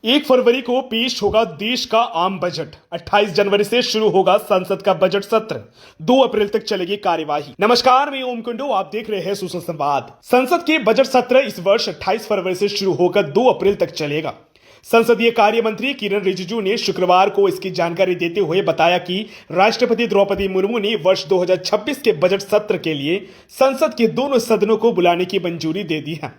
1 फरवरी को पेश होगा देश का आम बजट। 28 जनवरी से शुरू होगा संसद का बजट सत्र। 2 अप्रैल तक चलेगी कार्यवाही। नमस्कार, मैं ओम कुंडू, आप देख रहे हैं सुसंवाद संवाद। संसद के बजट सत्र इस वर्ष 28 फरवरी से शुरू होकर 2 अप्रैल तक चलेगा। संसदीय कार्य मंत्री किरण रिजिजू ने शुक्रवार को इसकी जानकारी देते हुए बताया कि राष्ट्रपति द्रौपदी मुर्मू ने वर्ष 2026 के बजट सत्र के लिए संसद के दोनों सदनों को बुलाने की मंजूरी दे दी है।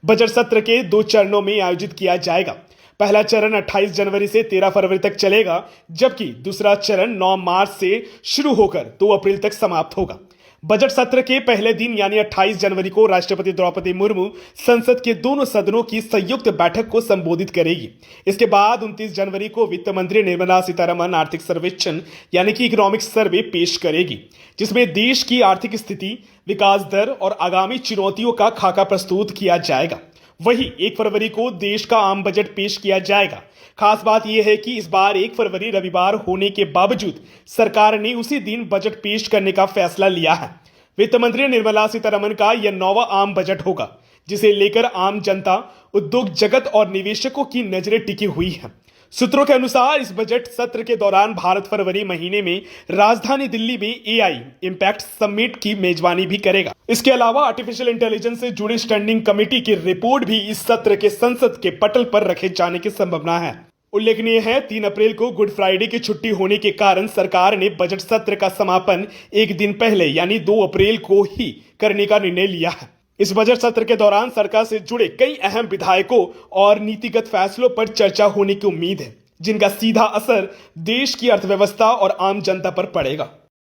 बजट सत्र के 2 चरणों में आयोजित किया जाएगा। पहला चरण 28 जनवरी से 13 फरवरी तक चलेगा, जबकि दूसरा चरण 9 मार्च से शुरू होकर 2 अप्रैल तक समाप्त होगा। बजट सत्र के पहले दिन यानी 28 जनवरी को राष्ट्रपति द्रौपदी मुर्मू संसद के दोनों सदनों की संयुक्त बैठक को संबोधित करेगी। इसके बाद 29 जनवरी को वित्त मंत्री निर्मला सीतारमण आर्थिक सर्वेक्षण यानी कि इकोनॉमिक सर्वे पेश करेगी, जिसमें देश की आर्थिक स्थिति, विकास दर और आगामी चुनौतियों का खाका प्रस्तुत किया जाएगा। वहीं 1 फरवरी को देश का आम बजट पेश किया जाएगा। खास बात यह है कि इस बार 1 फरवरी रविवार होने के बावजूद सरकार ने उसी दिन बजट पेश करने का फैसला लिया है। वित्त मंत्री निर्मला सीतारमण का यह 9वां आम बजट होगा, जिसे लेकर आम जनता, उद्योग जगत और निवेशकों की नजरें टिकी हुई हैं। सूत्रों के अनुसार इस बजट सत्र के दौरान भारत फरवरी महीने में राजधानी दिल्ली में एआई इंपैक्ट समिट की मेजबानी भी करेगा। इसके अलावा आर्टिफिशियल इंटेलिजेंस से जुड़ी स्टैंडिंग कमेटी की रिपोर्ट भी इस सत्र के संसद के पटल पर रखे जाने की संभावना है। उल्लेखनीय है, 3 अप्रैल को गुड फ्राइडे की छुट्टी होने के कारण सरकार ने बजट सत्र का समापन एक दिन पहले यानी 2 अप्रैल को ही करने का निर्णय लिया है। इस बजट सत्र के दौरान सरकार से जुड़े कई अहम विधायकों और नीतिगत फैसलों पर चर्चा होने की उम्मीद है, जिनका सीधा असर देश की अर्थव्यवस्था और आम जनता पर पड़ेगा।